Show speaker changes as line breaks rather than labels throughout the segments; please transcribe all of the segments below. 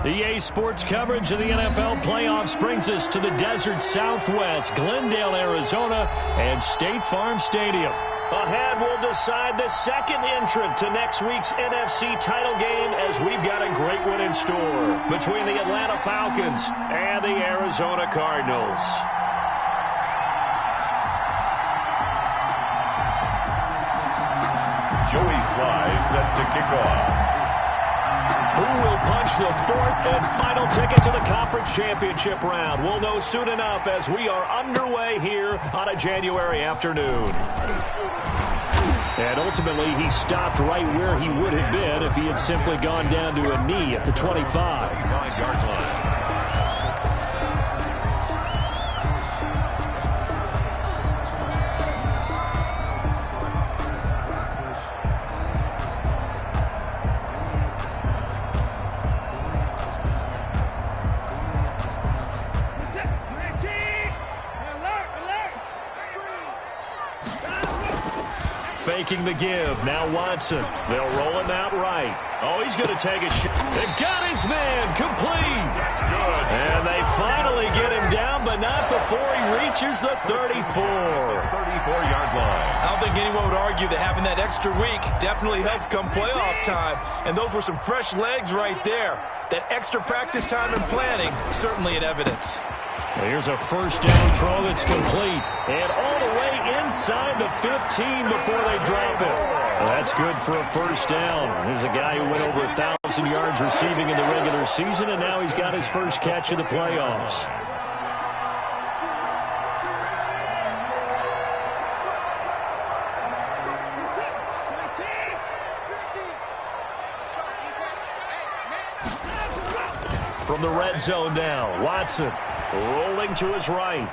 EA Sports coverage of the NFL playoffs brings us to the desert Southwest, Glendale, Arizona, and State Farm Stadium. Ahead, we'll decide the second entrant to next week's NFC title game as we've got a great one in store between the Atlanta Falcons and the Arizona Cardinals.
Joey Sly set to kick off.
Who will punch the fourth and final ticket to the conference championship round? We'll know soon enough as we are underway here on a January afternoon. And ultimately, he stopped right where he would have been if he had simply gone down to a knee at the 25.
5-yard line.
Faking the give. Now Watson. They'll roll him out right. Oh, he's going to take a shot. They've got his man. Complete.
Good.
And they finally get him down, but not before he reaches the 34.
34-yard line.
I don't think anyone would argue that having that extra week definitely helps come playoff time. And those were some fresh legs right there. That extra practice time and planning, certainly in evidence.
Here's a first down throw that's complete. And all the way inside the 15 before they drop it. Well, that's good for a first down. There's a guy who went over 1,000 yards receiving in the regular season, and now he's got his first catch of the playoffs. From the red zone now, Watson. Rolling to his right.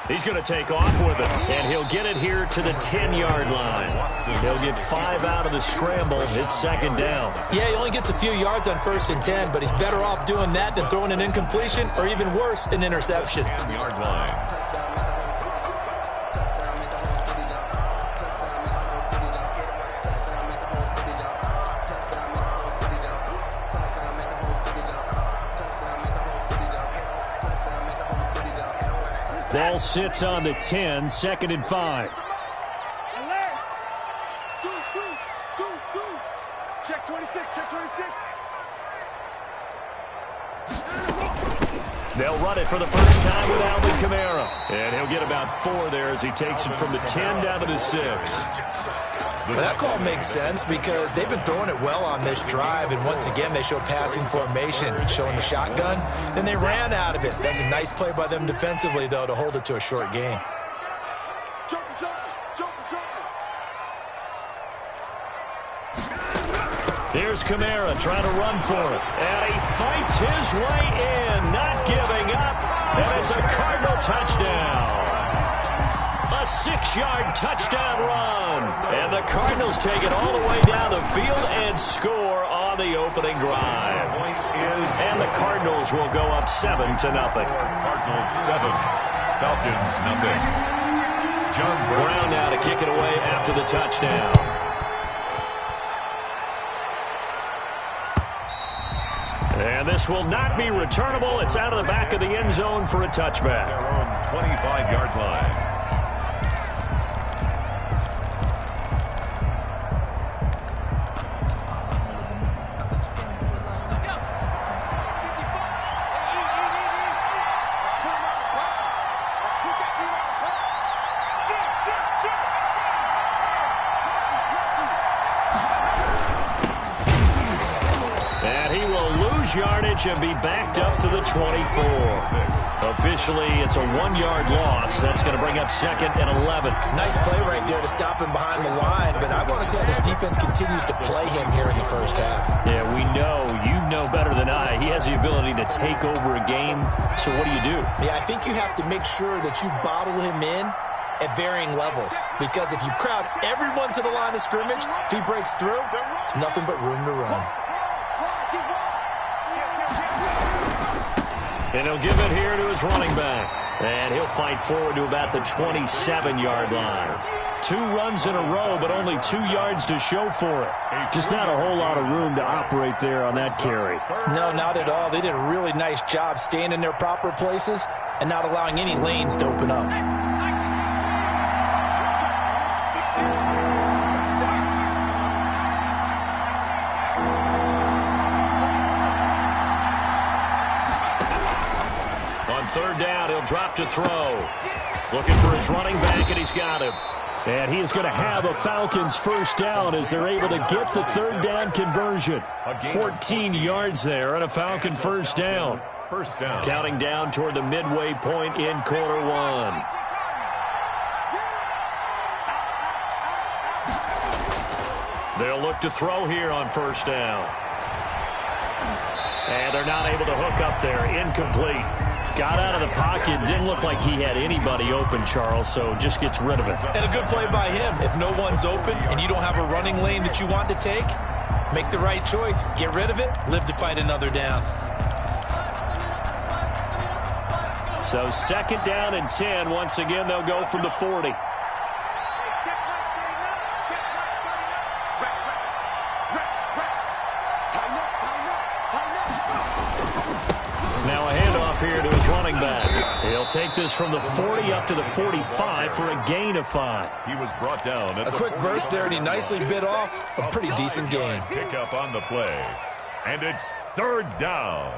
He's going to take off with it, and he'll get it here to the 10-yard line. He'll get 5 out of the scramble. It's second down.
Yeah, he only gets a few yards on 1st and 10, but he's better off doing that than throwing an incompletion or even worse, an interception.
10-yard line.
Ball sits on the 10, 2nd and 5.
Check 26, check 26.
They'll run it for the first time with Alvin Kamara. And he'll get about 4 there as he takes it from the 10 down to the 6.
Well, that call makes sense because they've been throwing it well on this drive, and once again they show passing formation, showing the shotgun. Then they ran out of it. That's a nice play by them defensively, though, to hold it to a short game.
Here's Kamara trying to run for it. And he fights his way in, not giving up. And it's a Cardinal touchdown. A 6-yard touchdown run. And the Cardinals take it all the way down the field and score on the opening drive. And the Cardinals will go up 7-0.
Cardinals 7, Falcons 0. John
Brown now to kick it away after the touchdown. And this will not be returnable. It's out of the back of the end zone for a touchback.
Their own 25-yard line.
Yardage and be backed up to the 24. Officially, it's a 1-yard loss. That's going to bring up 2nd and 11.
Nice play right there to stop him behind the line, but I want to see how this defense continues to play him here in the first half.
Yeah, we know. You know better than I. He has the ability to take over a game. So what do you do?
Yeah, I think you have to make sure that you bottle him in at varying levels, because if you crowd everyone to the line of scrimmage, if he breaks through, there's nothing but room to run.
And he'll give it here to his running back. And he'll fight forward to about the 27-yard line. 2 runs in a row, but only 2 yards to show for it. Just not a whole lot of room to operate there on that carry.
No, not at all. They did a really nice job staying in their proper places and not allowing any lanes to open up.
On 3rd down, he'll drop to throw. Looking for his running back, and he's got him. And he is going to have a Falcons first down as they're able to get the 3rd down conversion. 14 yards there and a Falcon first down.
First down.
Counting down toward the midway point in quarter 1. They'll look to throw here on first down. And they're not able to hook up there. Incomplete. Got out of the pocket. Didn't look like he had anybody open, Charles, so just gets rid of it.
And a good play by him. If no one's open and you don't have a running lane that you want to take, make the right choice. Get rid of it. Live to fight another down.
So 2nd down and 10. Once again, they'll go from the 40. Now a handoff here to his running back. He'll take this from the 40 up to the 45 for a gain of 5.
He was brought down.
A quick burst there, and he nicely bit off a pretty decent gain.
Pick up on the play. And it's 3rd down.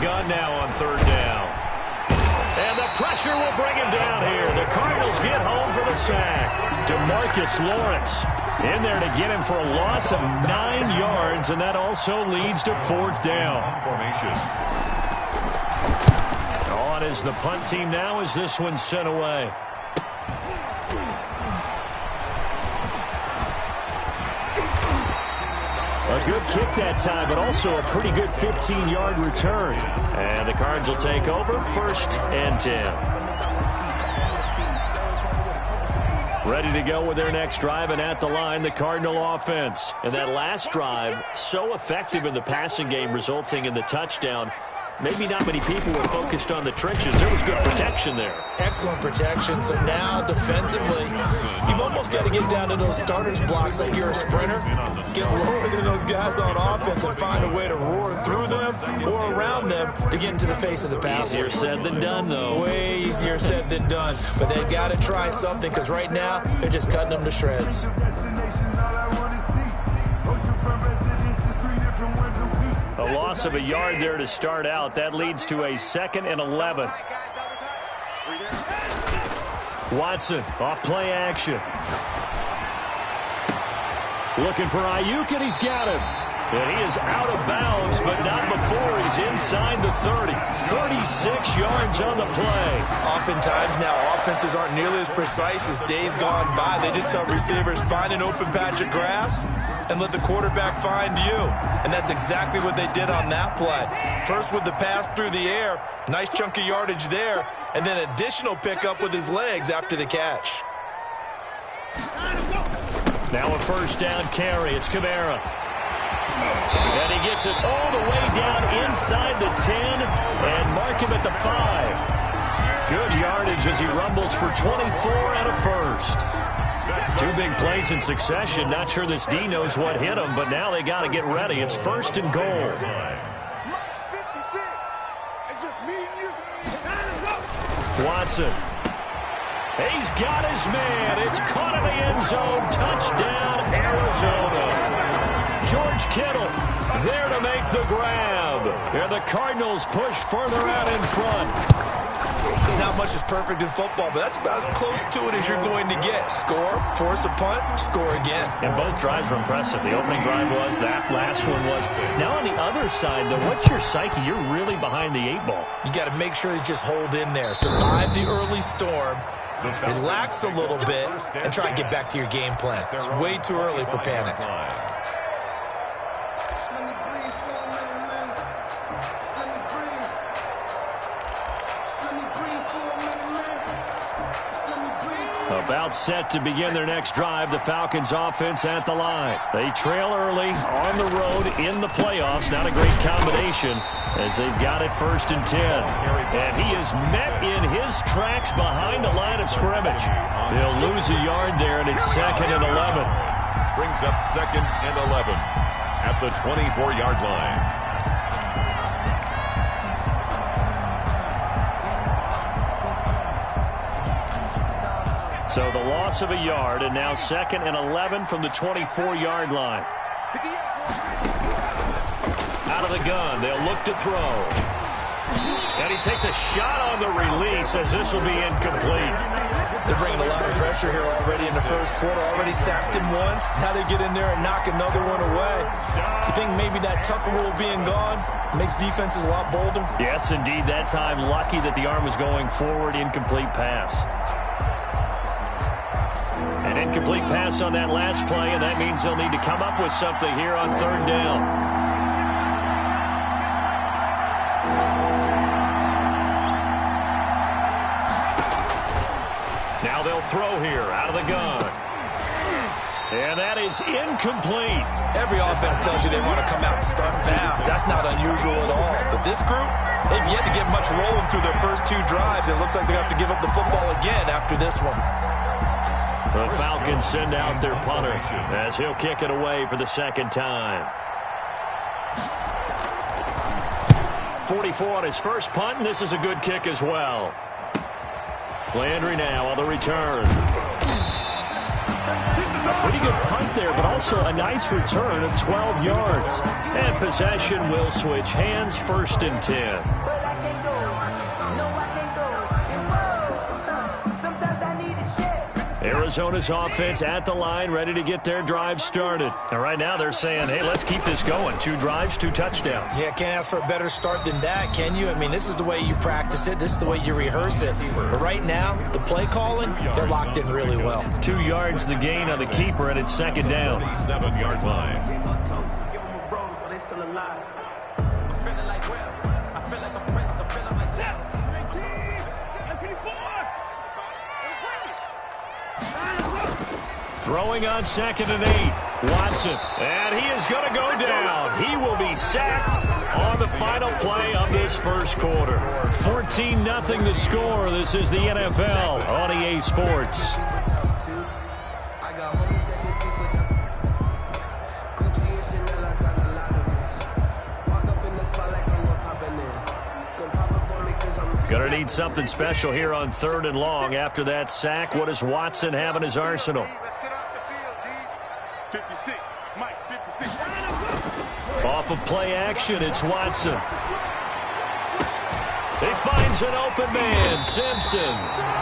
Gun now on 3rd down. And the pressure will bring him down here. The Cardinals get home for the sack. DeMarcus Lawrence in there to get him for a loss of 9 yards, and that also leads to 4th down.
Formation.
On is the punt team now as this one's sent away. A good kick that time, but also a pretty good 15-yard return. And the Cards will take over 1st and 10. Ready to go with their next drive, and at the line, the Cardinal offense. And that last drive, so effective in the passing game, resulting in the touchdown. Maybe not many people were focused on the trenches. There was good protection there.
Excellent protection. So now, defensively, you've almost got to get down to those starters blocks like you're a sprinter. Get lower than those guys on offense and find a way to roar through them or around them to get into the face of the passer.
Easier said than done, though.
Way easier said than done. But they've got to try something because right now, they're just cutting them to shreds.
A loss of a yard there to start out. That leads to a 2nd and 11. Watson off play action. Looking for Ayuk, and he's got him. And he is out of bounds, but not before he's inside the 30. 36 yards on the play.
Oftentimes now, offenses aren't nearly as precise as days gone by. They just have receivers find an open patch of grass and let the quarterback find you. And that's exactly what they did on that play. First with the pass through the air, nice chunk of yardage there, and then additional pickup with his legs after the catch.
Now a 1st down carry. It's Kamara. And he gets it all the way down inside the 10 and mark him at the 5. Good yardage as he rumbles for 24 and a 1st. 2 big plays in succession. Not sure this D knows what hit him, but now they got to get ready. It's 1st and goal. Watson. He's got his man. It's caught in the end zone. Touchdown, Arizona. George Kittle there to make the grab. And the Cardinals push further out in front.
There's not much that's perfect in football, but that's about as close to it as you're going to get. Score, force a punt, score again.
And both drives were impressive. The opening drive was, that last one was. Now on the other side, though, what's your psyche? You're really behind the 8 ball.
You got to make sure you just hold in there. Survive the early storm. Relax a little bit and try and get back to your game plan. It's way too early for panic.
A About set to begin their next drive, the Falcons offense at the line. They trail early on the road in the playoffs. Not a great combination as they've got it 1st and 10. And he is met in his tracks behind the line of scrimmage. He'll lose a yard there, and it's 2nd and 11.
Brings up 2nd and 11 at the 24-yard line.
So the loss of a yard, and now 2nd and 11 from the 24-yard line. Out of the gun, they'll look to throw. And he takes a shot on the release as this will be incomplete.
They're bringing a lot of pressure here already in the first quarter. Already sacked him once. Now they get in there and knock another one away. You think maybe that Tucker rule being gone makes defenses a lot bolder?
Yes, indeed. That time, lucky that the arm was going forward. Incomplete pass. An incomplete pass on that last play, and that means they'll need to come up with something here on 3rd down. Now they'll throw here out of the gun. And that is incomplete.
Every offense tells you they want to come out and start fast. That's not unusual at all. But this group, they've yet to get much rolling through their first 2 drives. It looks like they have to give up the football again after this one.
The Falcons send out their punter as he'll kick it away for the 2nd time. 44 on his first punt, and this is a good kick as well. Landry now on the return. A pretty good punt there, but also a nice return of 12 yards. And possession will switch hands, 1st and 10. Arizona's offense at the line, ready to get their drive started. And right now they're saying, hey, let's keep this going. 2 drives, 2 touchdowns.
Yeah, can't ask for a better start than that, can you? I mean, this is the way you practice it. This is the way you rehearse it. But right now, the play calling, they're locked in really well.
2 yards the gain on the keeper, and it's 2nd down.
7-yard line.
Throwing on 2nd and 8. Watson. And he is going to go down. He will be sacked on the final play of this first quarter. 14-0 the score. This is the NFL on EA Sports. Going to need something special here on 3rd and long. After that sack, what does Watson have in his arsenal?
56, Mike, 56.
Off of play action, it's Watson. He finds an open man, Simpson.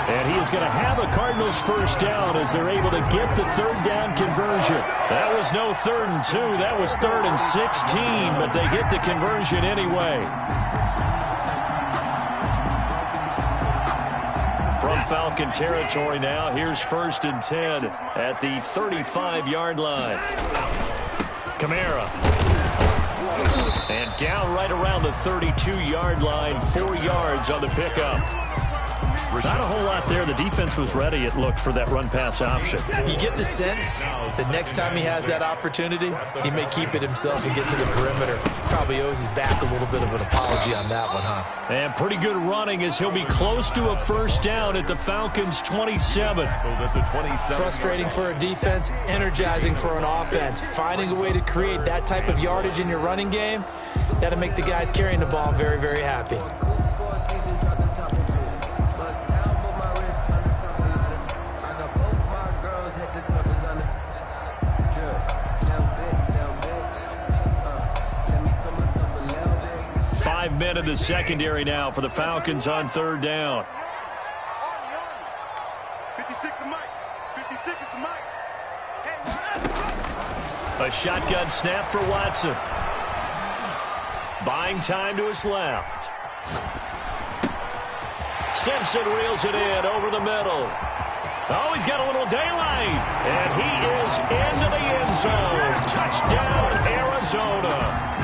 And he is going to have a Cardinals first down as they're able to get the 3rd down conversion. That was no 3rd and 2. That was 3rd and 16, but they get the conversion anyway. From Falcon territory now, here's 1st and 10 at the 35-yard line. Kamara. And down right around the 32-yard line, 4 yards on the pickup. Not a whole lot there. The defense was ready, it looked, for that run-pass option.
You get the sense that next time he has that opportunity, he may keep it himself and get to the perimeter. Probably owes his back a little bit of an apology on that one, huh?
And pretty good running as he'll be close to a first down at the Falcons' 27.
Frustrating for a defense, energizing for an offense. Finding a way to create that type of yardage in your running game, that'll make the guys carrying the ball very, very happy.
Men in the secondary now for the Falcons on 3rd down.
56 is Mike. 56 is Mike.
A shotgun snap for Watson. Buying time to his left. Simpson reels it in over the middle. Oh, he's got a little daylight. And he is into the end zone. Touchdown, Arizona.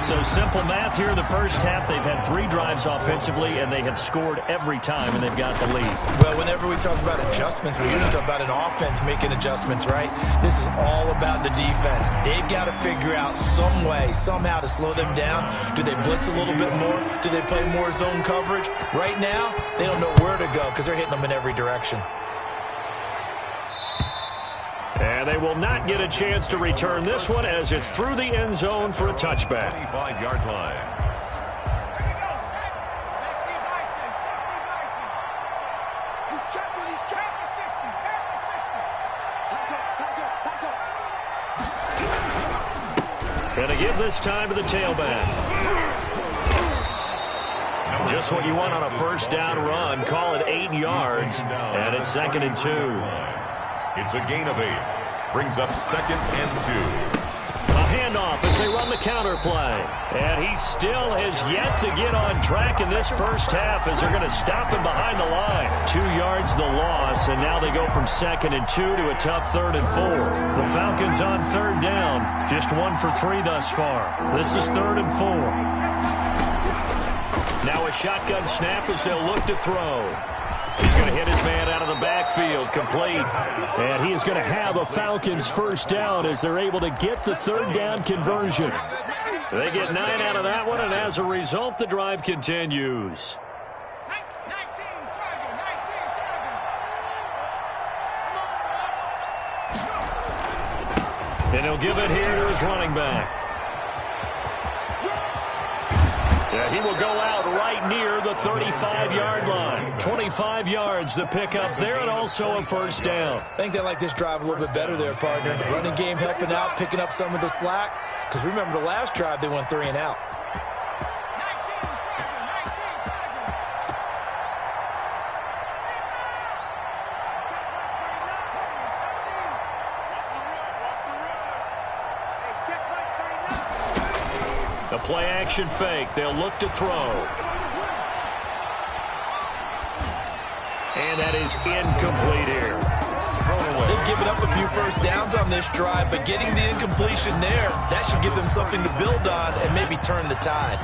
So simple math here in the first half. They've had 3 drives offensively, and they have scored every time, and they've got the lead.
Well, whenever we talk about adjustments, we usually talk about an offense making adjustments, right? This is all about the defense. They've got to figure out some way, somehow to slow them down. Do they blitz a little bit more? Do they play more zone coverage? Right now, they don't know where to go because they're hitting them in every direction.
And they will not get a chance to return this one as it's through the end zone for a touchback.
25-yard line.
Gonna give this time to the tailback. Just what you want on a first down run. Call it 8 yards, and it's 2nd and 2.
It's a gain of 8. Brings up 2nd and 2.
A handoff as they run the counter play. And he still has yet to get on track in this first half as they're going to stop him behind the line. 2 yards the loss, and now they go from 2nd and 2 to a tough 3rd and 4. The Falcons on 3rd down. Just 1 for 3 thus far. This is 3rd and 4. Now a shotgun snap as they'll look to throw. He's going to hit his man out of the backfield, complete. And he is going to have a Falcons first down as they're able to get the 3rd down conversion. They get 9 out of that one, and as a result, the drive continues. And he'll give it here to his running back. Yeah, he will go out right near the 35-yard line. 25 yards the pickup there, and also a first down.
I think they like this drive a little bit better there, partner. Running game helping out, picking up some of the slack. Because remember the last drive, they went 3 and out.
A play-action fake. They'll look to throw. And that is incomplete here.
They've given up a few first downs on this drive, but getting the incompletion there, that should give them something to build on and maybe turn the tide.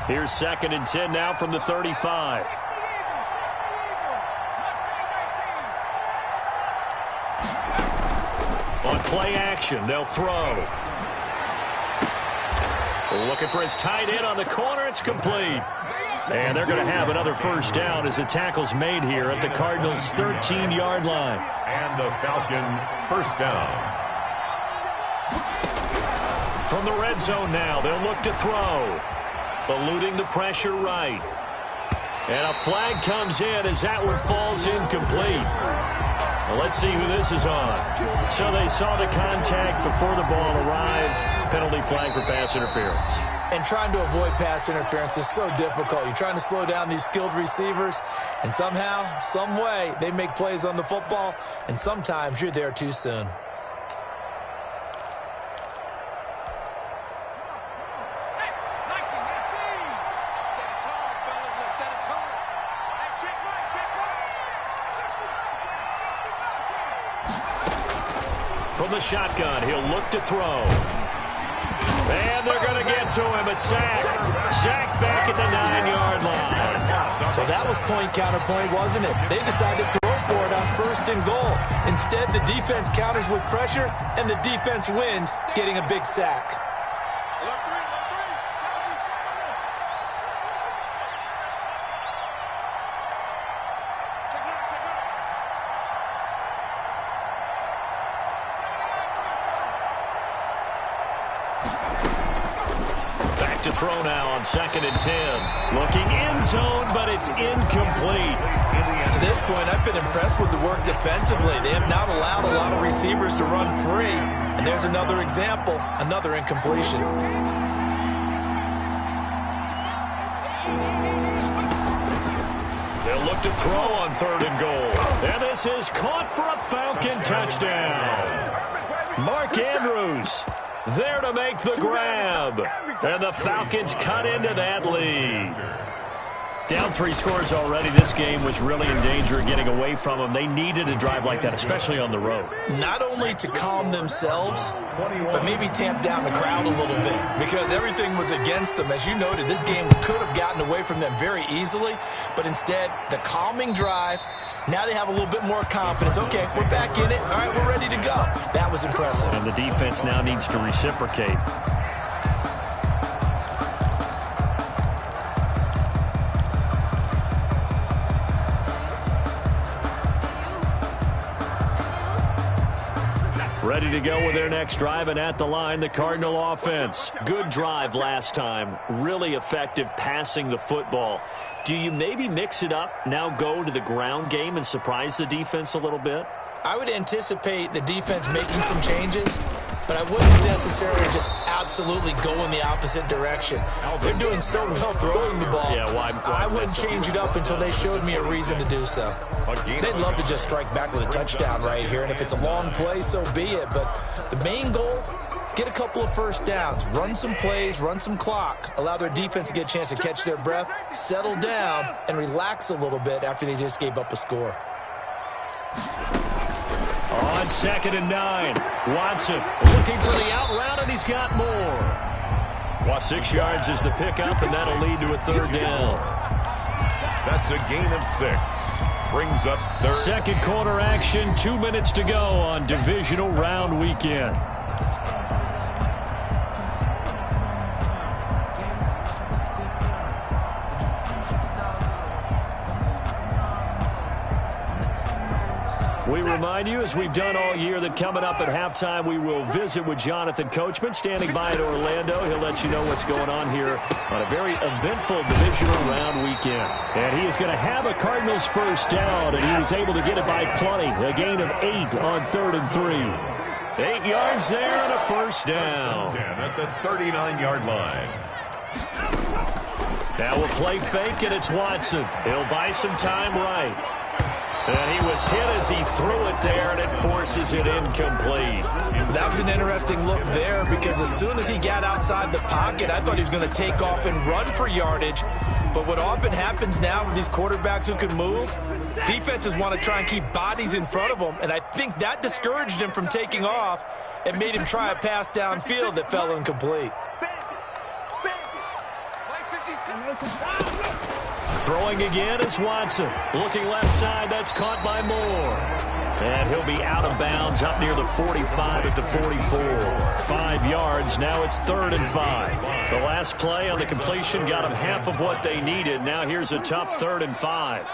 Here's 2nd and 10 now from the 35. On play action, they'll throw. Looking for his tight end on the corner. It's complete. And they're going to have another first down as the tackle's made here at the Cardinals' 13-yard line.
And the Falcon first down.
From the red zone now, they'll look to throw. Eluding the pressure right. And a flag comes in as that one falls incomplete. Well, let's see who this is on. So they saw the contact before the ball arrived. Penalty flag for pass interference.
And trying to avoid pass interference is so difficult. You're trying to slow down these skilled receivers, and somehow, some way, they make plays on the football, and sometimes you're there too soon.
From the shotgun, he'll look to throw. And they're going to get to him. A sack. Sack back at the 9-yard line.
So that was point counterpoint, wasn't it? They decided to throw for it on 1st and goal. Instead, the defense counters with pressure, and the defense wins, getting a big sack.
To throw now on 2nd and 10. Looking end zone, but it's incomplete.
To this point, I've been impressed with the work defensively. They have not allowed a lot of receivers to run free. And there's another example, another incompletion.
They'll look to throw on 3rd and goal. And this is caught for a Falcon touchdown. Mark Andrews there to make the grab. And the Falcons cut into that lead. Down 3 scores already. This game was really in danger of getting away from them. They needed a drive like that, especially on the road.
Not only to calm themselves, but maybe tamp down the crowd a little bit because everything was against them. As you noted, this game could have gotten away from them very easily, but instead, the calming drive, now they have a little bit more confidence. Okay, we're back in it. All right, we're ready to go. That was impressive.
And the defense now needs to reciprocate. Ready to go with their next drive, and at the line, the Cardinal offense. Good drive last time. Really effective passing the football. Do you maybe mix it up, now go to the ground game and surprise the defense a little bit?
I would anticipate the defense making some changes, but I wouldn't necessarily just absolutely go in the opposite direction. They're doing so well throwing the ball.
Yeah, why
I wouldn't change it up until they showed me a reason to do so. They'd love to just strike back with a touchdown right here, and if it's a long play, so be it. But the main goal, get a couple of first downs, run some plays, run some clock, allow their defense to get a chance to catch their breath, settle down, and relax a little bit after they just gave up a score.
On 2nd and 9, Watson looking for the out route, and he's got more. 6 yards is the pickup, and that'll lead to a 3rd down.
That's a gain of 6. Brings up 3rd.
Second quarter action, 2 minutes to go on divisional round weekend. We remind you, as we've done all year, that coming up at halftime, we will visit with Jonathan Coachman, standing by in Orlando. He'll let you know what's going on here on a very eventful divisional round weekend. And he is going to have a Cardinals first down, and he was able to get it by plenty. A gain of 8 on 3rd and 3. 8 yards there and a first down.
10 at the 39-yard line.
Now we'll play fake, and it's Watson. He'll buy some time right. And he was hit as he threw it there, and it forces it incomplete.
That was an interesting look there because as soon as he got outside the pocket, I thought he was going to take off and run for yardage. But what often happens now with these quarterbacks who can move, defenses want to try and keep bodies in front of them, and I think that discouraged him from taking off and made him try a pass downfield that fell incomplete.
Throwing again is Watson. Looking left side, that's caught by Moore. And he'll be out of bounds up near the 45 at the 44. 5 yards, now it's 3rd and 5. The last play on the completion got them half of what they needed. Now here's a tough 3rd and 5.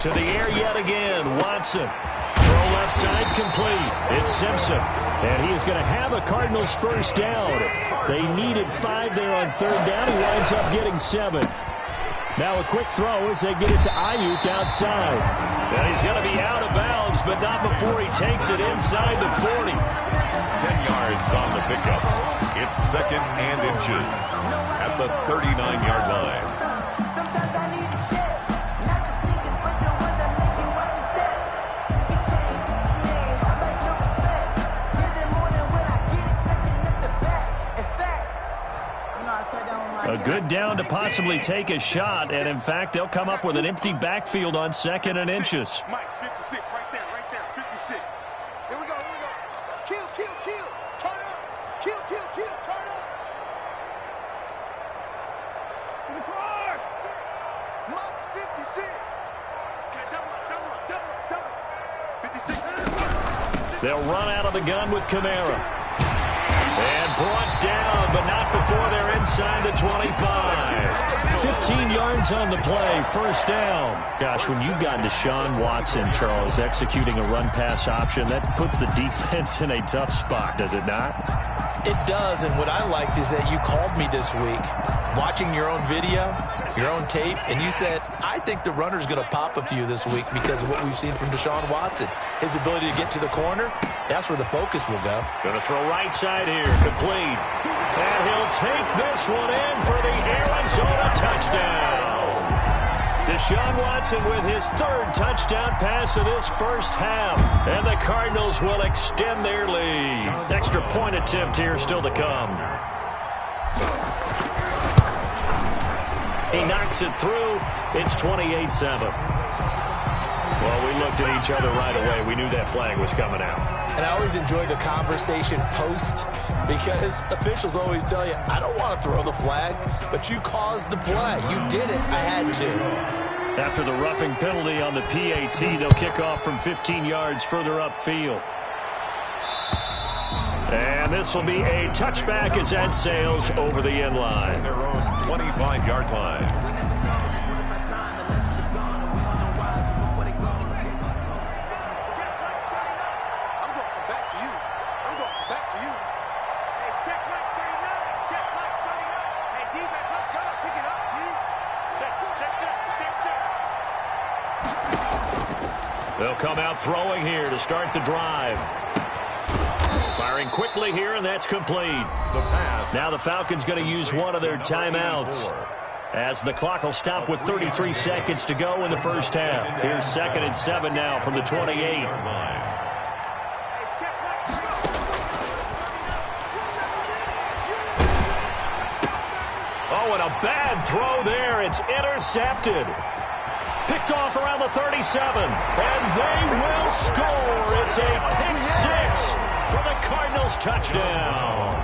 To the air yet again, Watson. Throw left side complete. It's Simpson. And he is going to have a Cardinals first down. They needed 5 there on 3rd down. He winds up getting 7. Now a quick throw as they get it to Ayuk outside. And he's going to be out of bounds, but not before he takes it inside the 40.
10 yards on the pickup. It's 2nd and inches at the 39-yard line.
A good down to possibly take a shot, and in fact, they'll come up with an empty backfield on 2nd and inches.
Mike, 56, right there, 56. Here we go. Kill, turn up. Kill, turn up. To the guard. Mike's 56. Okay, double. 56.
They'll run out of the gun with Kamara. And brought down, but not before they're inside the 25. 15 yards on the play, first down. Gosh, when you've got Deshaun Watson, Charles, executing a run-pass option, that puts the defense in a tough spot, does it not?
It does, and what I liked is that you called me this week, watching your own video, your own tape, and you said, I think the runner's going to pop a few this week because of what we've seen from Deshaun Watson. His ability to get to the corner, that's where the focus will go.
Going to throw right side here, complete. And he'll take this one in for the Arizona touchdown. Deshaun Watson with his 3rd touchdown pass of this first half. And the Cardinals will extend their lead. Extra point attempt here still to come. He knocks it through. It's 28-7. Well, we looked at each other right away. We knew that flag was coming out.
And I always enjoy the conversation post because officials always tell you, I don't want to throw the flag, but you caused the play. You did it. I had to.
After the roughing penalty on the PAT, they'll kick off from 15 yards further upfield. And this will be a touchback as that sails over the end line.
Their own 25-yard line.
They'll come out throwing here to start the drive. Firing quickly here, and that's complete.
The pass.
Now the Falcons going to use one of their timeouts as the clock will stop with 33 seconds to go in the first half. Here's 2nd and 7 now from the 28. Oh, and a bad throw there. It's intercepted. Picked off around the 37, and they will score. It's a pick six for the Cardinals touchdown.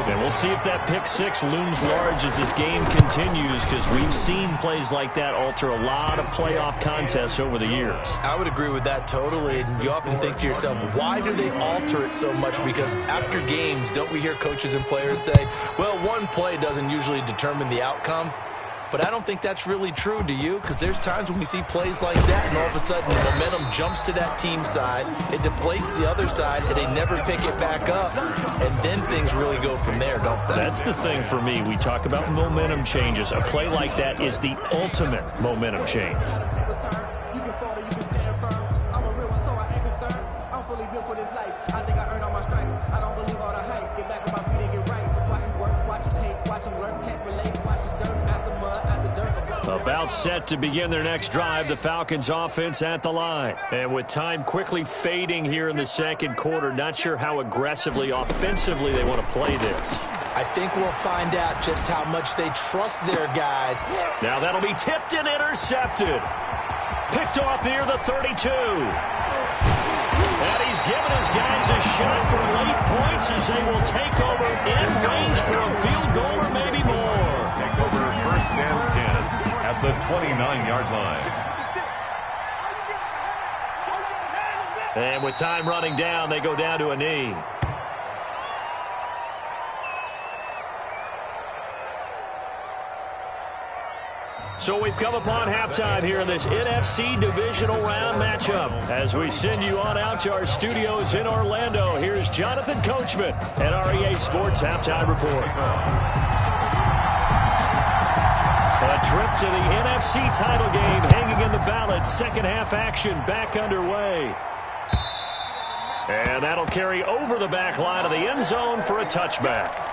And we'll see if that pick six looms large as this game continues, because we've seen plays like that alter a lot of playoff contests over the years.
I would agree with that totally. And you often think to yourself, why do they alter it so much? Because after games, don't we hear coaches and players say, well, one play doesn't usually determine the outcome? But I don't think that's really true, do you? Because there's times when we see plays like that, and all of a sudden the momentum jumps to that team side, it deflates the other side, and they never pick it back up, and then things really go from there, don't they?
That's the thing for me. We talk about momentum changes. A play like that is the ultimate momentum change. About set to begin their next drive, the Falcons offense at the line. And with time quickly fading here in the second quarter, not sure how aggressively, offensively they want to play this.
I think we'll find out just how much they trust their guys.
Now that'll be tipped and intercepted. Picked off near the 32. And he's given his guys a shot for late points as they will take over in range for a field goal or maybe more.
Take over 1st and 10 at the 29-yard line.
And with time running down, they go down to a knee. So we've come upon halftime here in this NFC Divisional Round matchup. As we send you on out to our studios in Orlando, here's Jonathan Coachman at REA Sports Halftime Report. A trip to the NFC title game hanging in the balance. Second half action back underway. And that'll carry over the back line of the end zone for a touchback.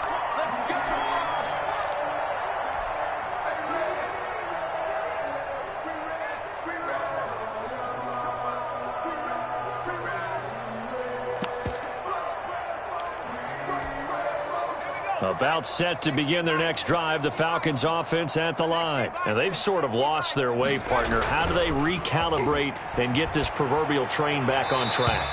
About set to begin their next drive, the Falcons offense at the line. And they've sort of lost their way, partner. How do they recalibrate and get this proverbial train back on track?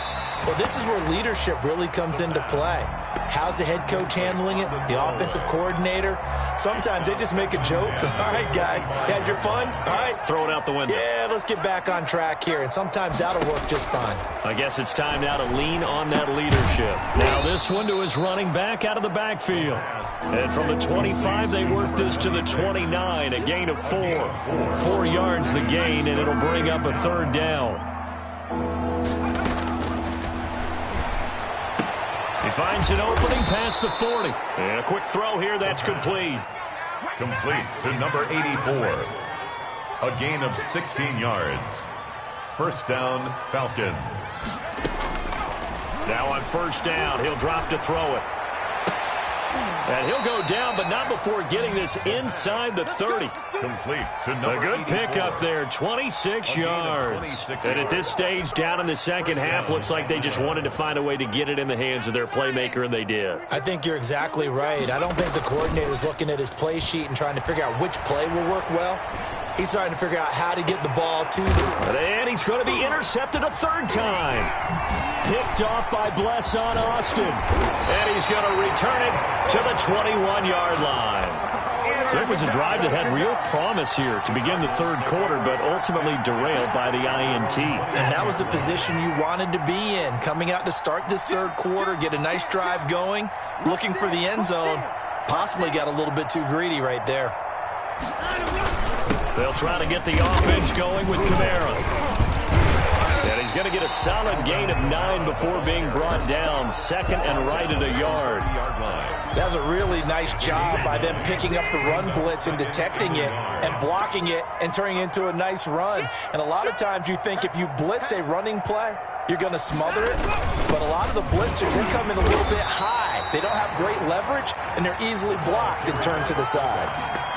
Well, this is where leadership really comes into play. How's the head coach handling it? The offensive coordinator? Sometimes they just make a joke. All right, guys, you had your fun? All right.
Throw it out the window.
Yeah, let's get back on track here. And sometimes that'll work just fine.
I guess it's time now to lean on that leadership. Now this one to his running back out of the backfield. And from the 25, they work this to the 29, a gain of 4. 4 yards the gain, and it'll bring up a 3rd down. He finds an opening past the 40. And a quick throw here, that's complete.
Complete to number 84. A gain of 16 yards. 1st down, Falcons.
Now on 1st down, he'll drop to throw it. And he'll go down, but not before getting this inside the 30.
Complete to
A
number
good
84.
pickup there, 26 yards. And at this stage, down in the second half, looks like they just wanted to find a way to get it in the hands of their playmaker, and they did.
I think you're exactly right. I don't think the coordinator's looking at his play sheet and trying to figure out which play will work well. He's trying to figure out how to get the ball to them.
And he's going to be intercepted a third time. Picked off by Bless on Austin. And he's going to return it to the 21-yard line. So it was a drive that had real promise here to begin the third quarter, but ultimately derailed by the INT.
And that was the position you wanted to be in. Coming out to start this third quarter, get a nice drive going, looking for the end zone. Possibly got a little bit too greedy right there.
They'll try to get the offense going with Kamara. And he's going to get a solid gain of 9 before being brought down. Second and right at a yard.
That was a really nice job by them picking up the run blitz and detecting it and blocking it and turning it into a nice run. And a lot of times you think if you blitz a running play, you're going to smother it. But a lot of the blitzers, they come in a little bit high. They don't have great leverage, and they're easily blocked and turned to the side.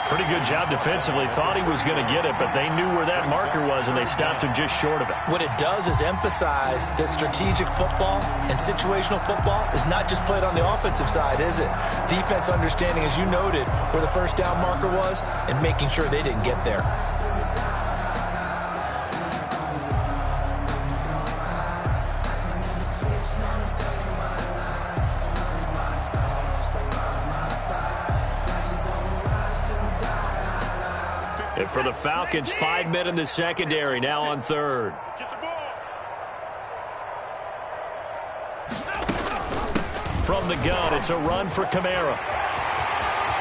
Pretty good job defensively. Thought he was going to get it, but they knew where that marker was, and they stopped him just short of it.
What it does is emphasize that strategic football and situational football is not just played on the offensive side, is it? Defense understanding, as you noted, where the first down marker was and making sure they didn't get there.
And for the Falcons, 5 men in the secondary, now on third. From the gun, it's a run for Kamara.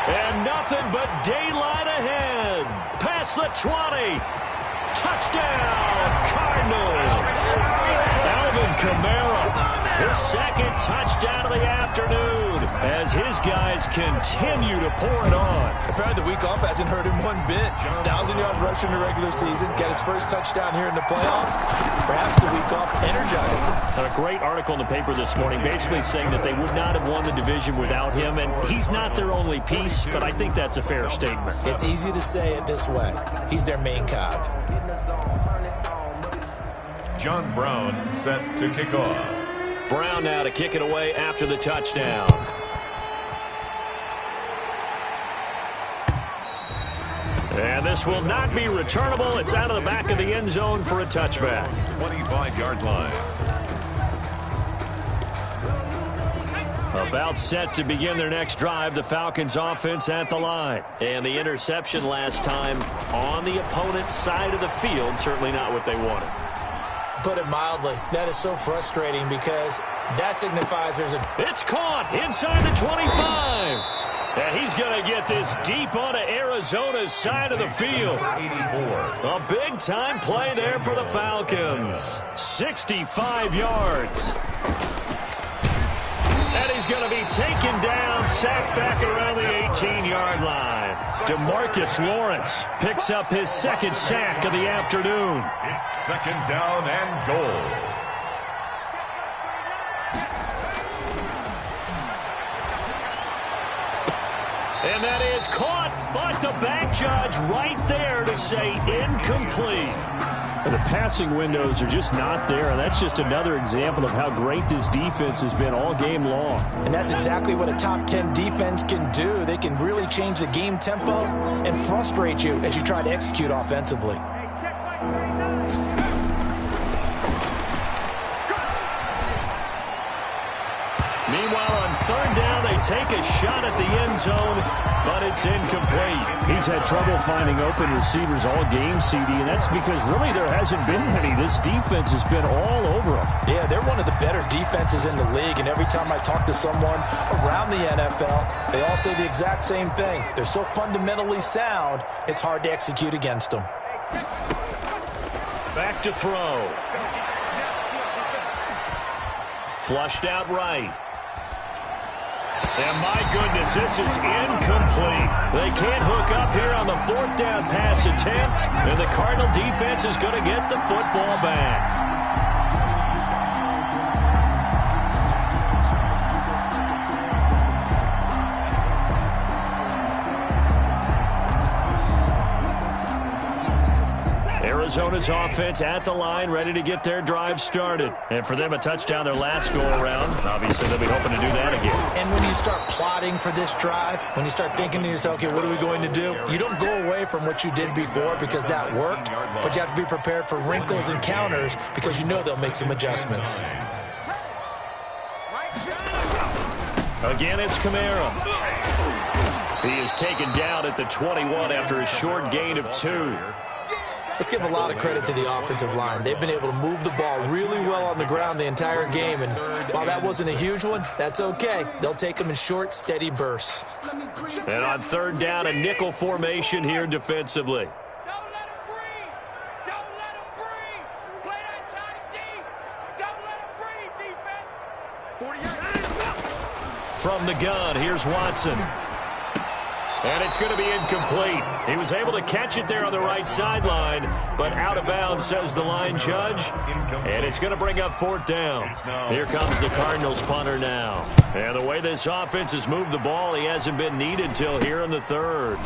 And nothing but daylight ahead. Past the 20. Touchdown, Cardinals. Alvin Kamara, his second touchdown of the afternoon as his guys continue to pour it on.
Apparently the week off hasn't hurt him one bit. 1,000-yard rush in the regular season, got his first touchdown here in the playoffs. Perhaps the week off energized him.
And a great article in the paper this morning basically saying that they would not have won the division without him, and he's not their only piece, but I think that's a fair statement.
It's easy to say it this way. He's their main cog.
John Brown set to kick off.
Brown now to kick it away after the touchdown. And this will not be returnable. It's out of the back of the end zone for a touchback.
25-yard line.
About set to begin their next drive, the Falcons offense at the line. And the interception last time on the opponent's side of the field, certainly not what they wanted.
Put it mildly, that is so frustrating because that signifies there's a...
It's caught inside the 25. And he's going to get this deep onto Arizona's side of the field.
84.
A big-time play there for the Falcons. 65 yards. And he's going to be taken down, sacked back around the 18-yard line. DeMarcus Lawrence picks up his second sack of the afternoon.
It's second down and goal.
And that is caught, but the back judge right there to say incomplete. The passing windows are just not there, and that's just another example of how great this defense has been all game long.
And that's exactly what a top 10 defense can do. They can really change the game tempo and frustrate you as you try to execute offensively.
Meanwhile, on third down, they take a shot at the end zone, but it's incomplete.
He's had trouble finding open receivers all game, CD, and that's because really there hasn't been many. This defense has been all over them.
Yeah, they're one of the better defenses in the league, and every time I talk to someone around the NFL, they all say the exact same thing. They're so fundamentally sound, it's hard to execute against them.
Back to throw. Flushed out right. And my goodness, this is incomplete. They can't hook up here on the fourth down pass attempt, and the Cardinal defense is going to get the football back. Arizona's offense at the line, ready to get their drive started. And for them, a touchdown their last go-around. Obviously, they'll be hoping to do that again.
And when you start plotting for this drive, when you start thinking to yourself, okay, what are we going to do? You don't go away from what you did before because that worked, but you have to be prepared for wrinkles and counters because you know they'll make some adjustments.
Again, it's Kamara. He is taken down at the 21 after a short gain of 2.
Let's give a lot of credit to the offensive line. They've been able to move the ball really well on the ground the entire game, and while that wasn't a huge one, that's okay. They'll take them in short, steady bursts.
And on third down, a nickel formation here defensively.
Don't let him breathe. Don't let him breathe. Play that tight D. Don't let him breathe, defense. 40 yards.
From the gun, here's Watson. And it's going to be incomplete. He was able to catch it there on the right sideline, but out of bounds, says the line judge. And it's going to bring up fourth down. Here comes the Cardinals punter now. And the way this offense has moved the ball, he hasn't been needed till here in the third.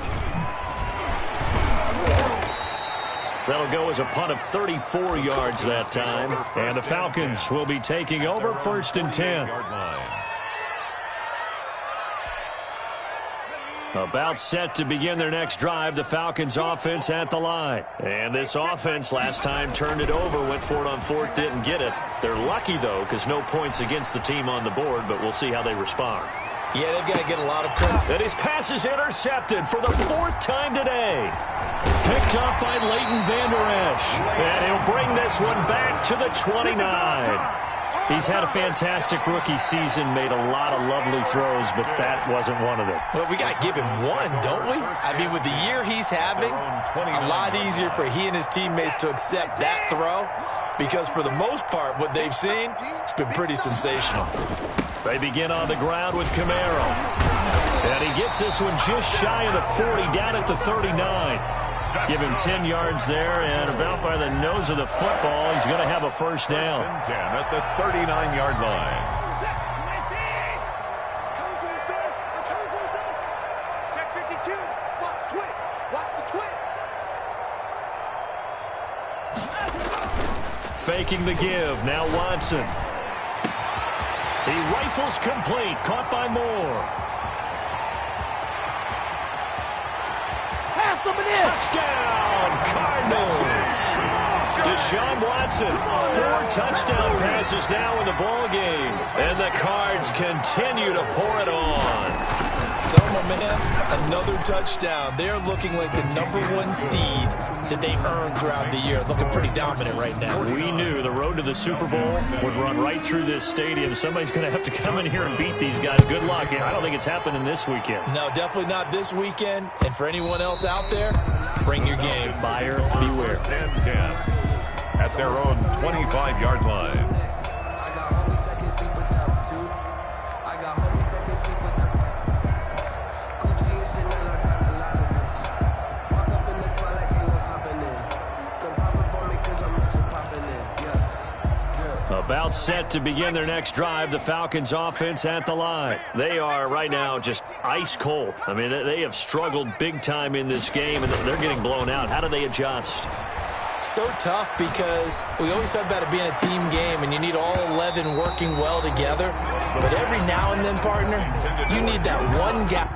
That'll go as a punt of 34 yards that time. And the Falcons will be taking over 1st and 10. About set to begin their next drive, the Falcons offense at the line. And this offense last time turned it over, went for it on fourth, didn't get it. They're lucky, though, because no points against the team on the board, but we'll see how they respond.
Yeah, they've got to get a lot of credit.
And his pass is intercepted for the 4th time today. Picked up by Leighton Vander Esch. And he'll bring this one back to the 29. He's had a fantastic rookie season, made a lot of lovely throws, but that wasn't one of them.
Well, we got to give him one, don't we? I mean, with the year he's having, a lot easier for he and his teammates to accept that throw because for the most part, what they've seen, it's been pretty sensational.
They begin on the ground with Camaro. And he gets this one just shy of the 40, down at the 39. Give him 10 yards there, and about by the nose of the football, he's going to have a first down.
10 at the 39-yard line.
Check 52. Watch twitch. Watch the twitch.
Faking the give. Now Watson. He rifles complete. Caught by Moore. Touchdown, Cardinals. Deshaun Watson, 4 touchdown passes now in the ball game, and the Cards continue to pour it on.
Selma, man, another touchdown. They're looking like the #1 seed that they earned throughout the year. Looking pretty dominant right now.
We knew the road to the Super Bowl would run right through this stadium. Somebody's going to have to come in here and beat these guys. Good luck. I don't think it's happening this weekend.
No, definitely not this weekend. And for anyone else out there, bring your game.
Buyer beware.
10 at their own 25-yard line.
About set to begin their next drive, the Falcons offense at the line. They are right now just ice cold. I mean, they have struggled big time in this game, and they're getting blown out. How do they adjust?
So tough because we always talk about it being a team game, and you need all 11 working well together. But every now and then, partner, you need that one guy